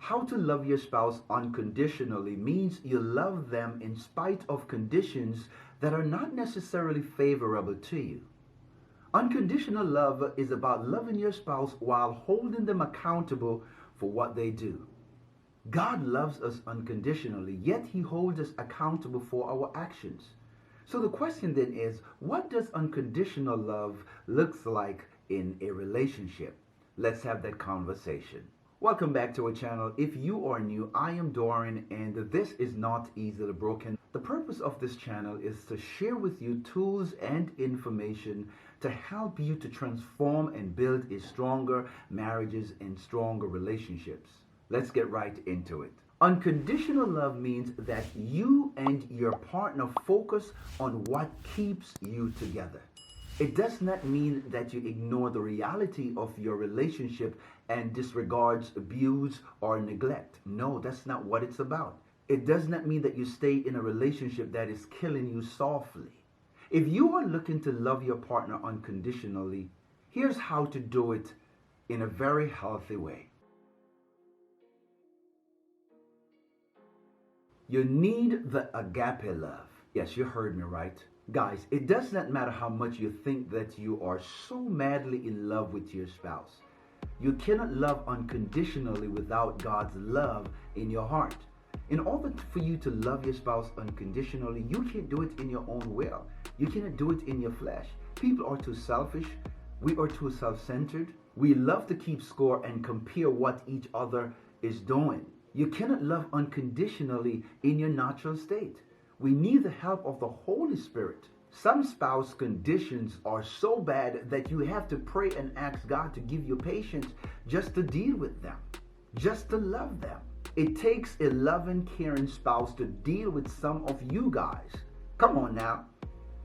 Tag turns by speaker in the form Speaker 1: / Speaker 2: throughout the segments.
Speaker 1: How to love your spouse unconditionally means you love them in spite of conditions that are not necessarily favorable to you. Unconditional love is about loving your spouse while holding them accountable for what they do. God loves us unconditionally, yet He holds us accountable for our actions. So the question then is, what does unconditional love looks like in a relationship? Let's have that conversation. Welcome back to our channel. If you are new, I am Dorian and this is Not Easily Broken. The purpose of this channel is to share with you tools and information to help you to transform and build a stronger marriages and stronger relationships. Let's get right into it. Unconditional love means that you and your partner focus on what keeps you together. It does not mean that you ignore the reality of your relationship and disregards abuse or neglect. No, that's not what it's about. It does not mean that you stay in a relationship that is killing you softly. If you are looking to love your partner unconditionally, here's how to do it in a very healthy way. You need the agape love. Yes, you heard me right. Guys, it does not matter how much you think that you are so madly in love with your spouse. You cannot love unconditionally without God's love in your heart. In order for you to love your spouse unconditionally, you can't do it in your own will. You cannot do it in your flesh. People are too selfish. We are too self-centered. We love to keep score and compare what each other is doing. You cannot love unconditionally in your natural state. We need the help of the Holy Spirit. Some spouse conditions are so bad that you have to pray and ask God to give you patience just to deal with them, just to love them. It takes a loving, caring spouse to deal with some of you guys. Come on now.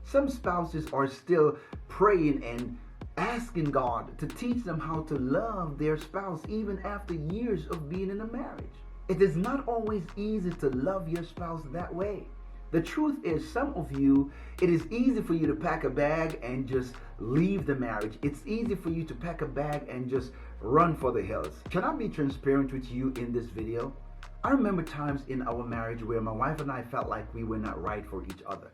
Speaker 1: Some spouses are still praying and asking God to teach them how to love their spouse even after years of being in a marriage. It is not always easy to love your spouse that way. The truth is, some of you, it is easy for you to pack a bag and just leave the marriage. It's easy for you to pack a bag and just run for the hills. Can I be transparent with you in this video? I remember times in our marriage where my wife and I felt like we were not right for each other.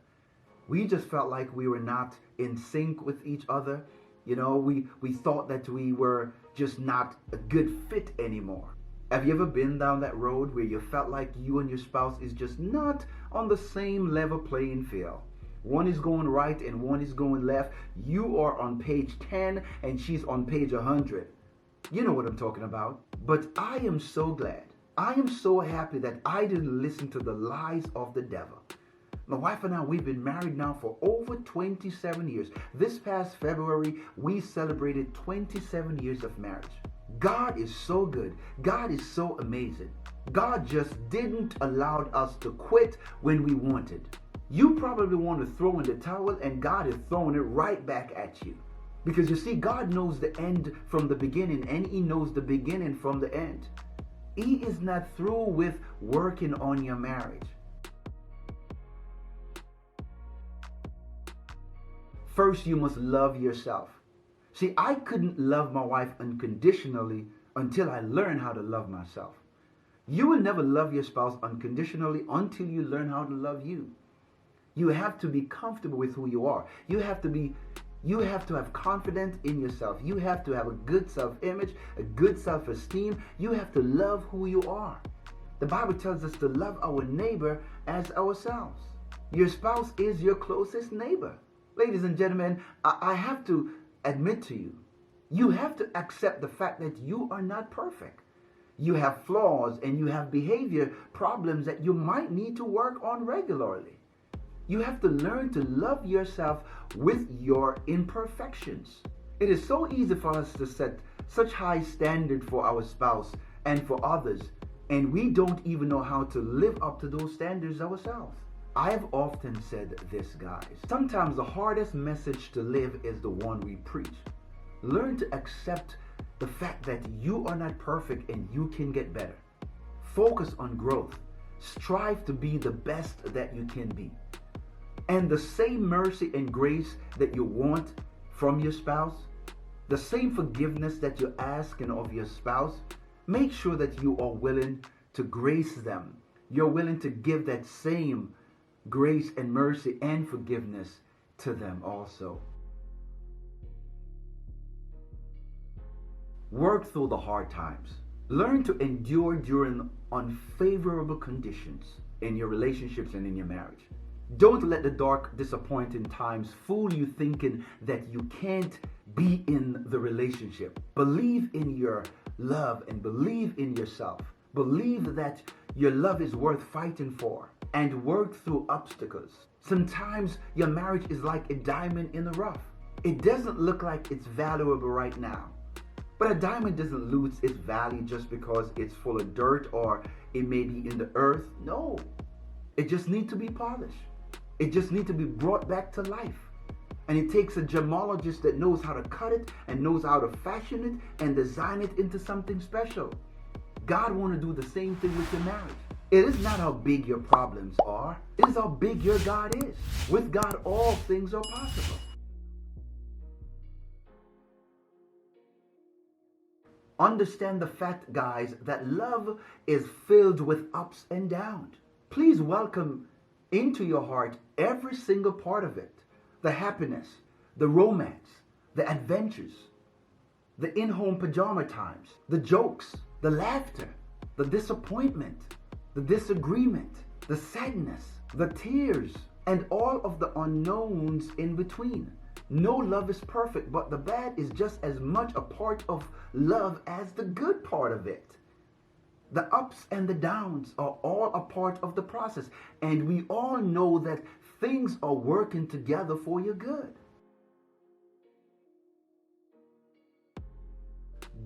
Speaker 1: We just felt like we were not in sync with each other. You know, we thought that we were just not a good fit anymore. Have you ever been down that road where you felt like you and your spouse is just not on the same level playing field? One is going right and one is going left. You are on page 10 and she's on page 100. You know what I'm talking about. But I am so glad. I am so happy that I didn't listen to the lies of the devil. My wife and I, we've been married now for over 27 years. This past February, we celebrated 27 years of marriage. God is so good. God is so amazing. God just didn't allow us to quit when we wanted. You probably want to throw in the towel and God is throwing it right back at you. Because you see, God knows the end from the beginning and He knows the beginning from the end. He is not through with working on your marriage. First, you must love yourself. See, I couldn't love my wife unconditionally until I learned how to love myself. You will never love your spouse unconditionally until you learn how to love you. You have to be comfortable with who you are. You have to have confidence in yourself. You have to have a good self-image, a good self-esteem. You have to love who you are. The Bible tells us to love our neighbor as ourselves. Your spouse is your closest neighbor. Ladies and gentlemen, I have to admit to you, you have to accept the fact that you are not perfect. You have flaws and you have behavior problems that you might need to work on regularly. You have to learn to love yourself with your imperfections. It is so easy for us to set such high standard for our spouse and for others, and we don't even know how to live up to those standards ourselves. I have often said this, guys. Sometimes the hardest message to live is the one we preach. Learn to accept the fact that you are not perfect and you can get better. Focus on growth. Strive to be the best that you can be. And the same mercy and grace that you want from your spouse, the same forgiveness that you're asking of your spouse, make sure that you are willing to grace them. You're willing to give that same grace and mercy and forgiveness to them also. Work through the hard times. Learn to endure during unfavorable conditions in your relationships and in your marriage. Don't let the dark, disappointing times fool you thinking that you can't be in the relationship. Believe in your love and believe in yourself. Believe that your love is worth fighting for and work through obstacles. Sometimes your marriage is like a diamond in the rough. It doesn't look like it's valuable right now. But a diamond doesn't lose its value just because it's full of dirt or it may be in the earth. No, it just needs to be polished. It just needs to be brought back to life. And it takes a gemologist that knows how to cut it and knows how to fashion it and design it into something special. God wants to do the same thing with your marriage. It is not how big your problems are. It is how big your God is. With God, all things are possible. Understand the fact, guys, that love is filled with ups and downs. Please welcome into your heart every single part of it. The happiness, the romance, the adventures, the in-home pajama times, the jokes, the laughter, the disappointment, the disagreement, the sadness, the tears, and all of the unknowns in between. No love is perfect, but the bad is just as much a part of love as the good part of it. The ups and the downs are all a part of the process, and we all know that things are working together for your good.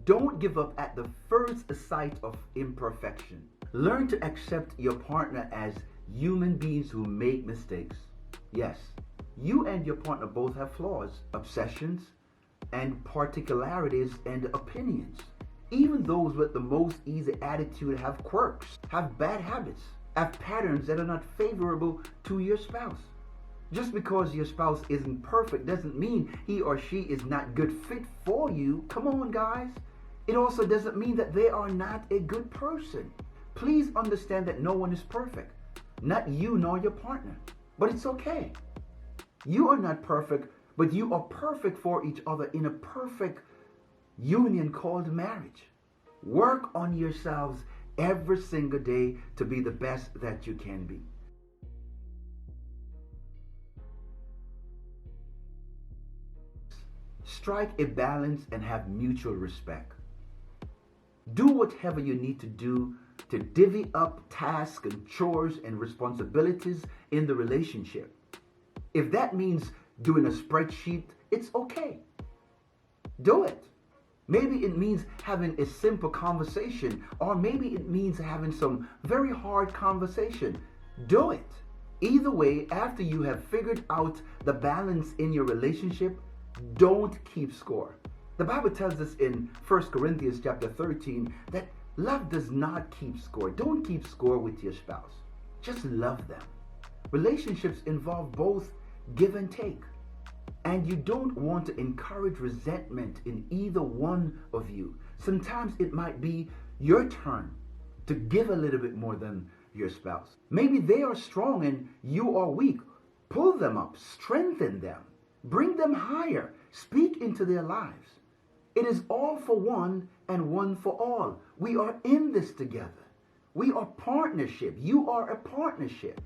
Speaker 1: Don't give up at the first sight of imperfection. Learn to accept your partner as human beings who make mistakes. Yes, you and your partner both have flaws, obsessions, and particularities and opinions. Even those with the most easy attitude have quirks, have bad habits, have patterns that are not favorable to your spouse. Just because your spouse isn't perfect doesn't mean he or she is not good fit for you. Come on, guys. It also doesn't mean that they are not a good person. Please understand that no one is perfect. Not you nor your partner. But it's okay. You are not perfect, but you are perfect for each other in a perfect union called marriage. Work on yourselves every single day to be the best that you can be. Strike a balance and have mutual respect. Do whatever you need to do to divvy up tasks and chores and responsibilities in the relationship. If that means doing a spreadsheet, it's okay. Do it. Maybe it means having a simple conversation, or maybe it means having some very hard conversation. Do it. Either way, after you have figured out the balance in your relationship, don't keep score. The Bible tells us in 1 Corinthians chapter 13 that love does not keep score. Don't keep score with your spouse. Just love them. Relationships involve both give and take. And you don't want to encourage resentment in either one of you. Sometimes it might be your turn to give a little bit more than your spouse. Maybe they are strong and you are weak. Pull them up, strengthen them, bring them higher, speak into their lives. It is all for one and one for all. We are in this together. We are partnership. You are a partnership.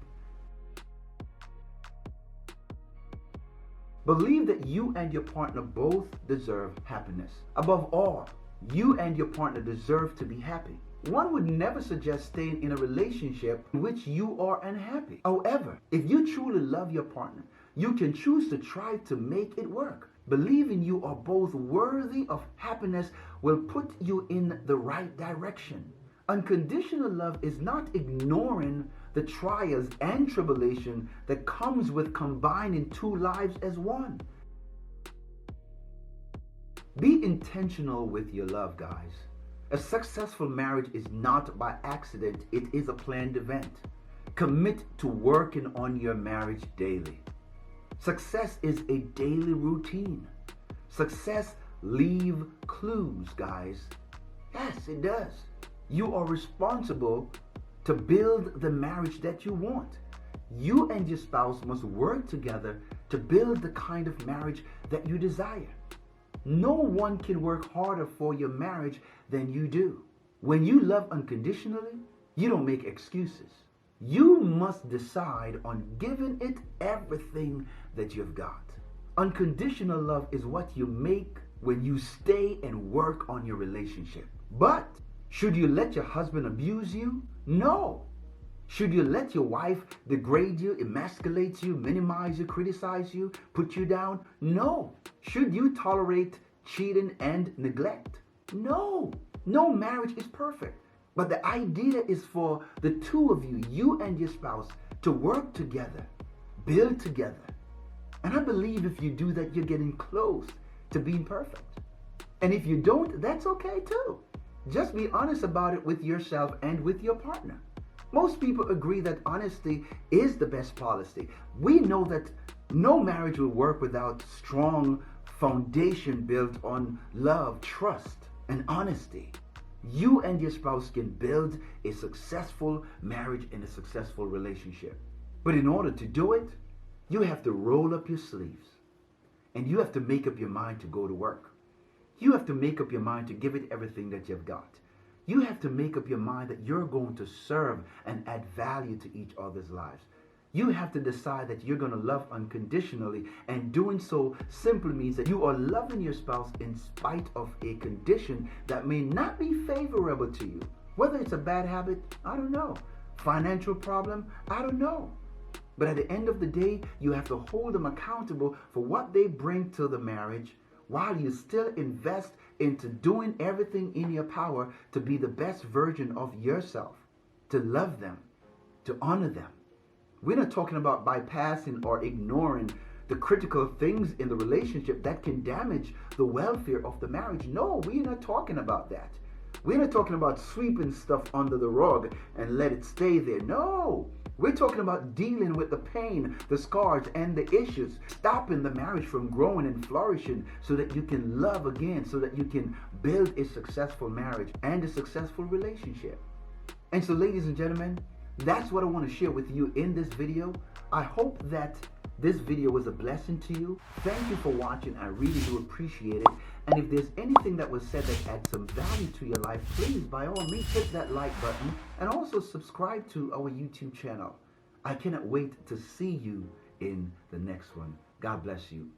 Speaker 1: Believe that you and your partner both deserve happiness. Above all, you and your partner deserve to be happy. One would never suggest staying in a relationship in which you are unhappy. However, if you truly love your partner, you can choose to try to make it work. Believing you are both worthy of happiness will put you in the right direction. Unconditional love is not ignoring the trials and tribulation that comes with combining two lives as one. Be intentional with your love, guys. A successful marriage is not by accident, it is a planned event. Commit to working on your marriage daily. Success is a daily routine. Success leaves clues, guys. Yes, it does. You are responsible to build the marriage that you want. You and your spouse must work together to build the kind of marriage that you desire. No one can work harder for your marriage than you do. When you love unconditionally, you don't make excuses. You must decide on giving it everything that you've got. Unconditional love is what you make when you stay and work on your relationship. But should you let your husband abuse you? No. Should you let your wife degrade you, emasculate you, minimize you, criticize you, put you down? No. Should you tolerate cheating and neglect? No. No marriage is perfect. But the idea is for the two of you, you and your spouse, to work together, build together. And I believe if you do that, you're getting close to being perfect. And if you don't, that's okay too. Just be honest about it with yourself and with your partner. Most people agree that honesty is the best policy. We know that no marriage will work without strong foundation built on love, trust, and honesty. You and your spouse can build a successful marriage and a successful relationship. But in order to do it, you have to roll up your sleeves and you have to make up your mind to go to work. You have to make up your mind to give it everything that you've got. You have to make up your mind that you're going to serve and add value to each other's lives. You have to decide that you're going to love unconditionally, and doing so simply means that you are loving your spouse in spite of a condition that may not be favorable to you. Whether it's a bad habit, I don't know. Financial problem, I don't know. But at the end of the day, you have to hold them accountable for what they bring to the marriage, while you still invest into doing everything in your power to be the best version of yourself, to love them, to honor them. We're not talking about bypassing or ignoring the critical things in the relationship that can damage the welfare of the marriage. No, we're not talking about that. We're not talking about sweeping stuff under the rug and let it stay there. No, we're talking about dealing with the pain, the scars, and the issues, stopping the marriage from growing and flourishing so that you can love again, so that you can build a successful marriage and a successful relationship. And so, ladies and gentlemen, that's what I want to share with you in this video. I hope that this video was a blessing to you. Thank you for watching. I really do appreciate it. And if there's anything that was said that adds some value to your life, please, by all means, hit that like button and also subscribe to our YouTube channel. I cannot wait to see you in the next one. God bless you.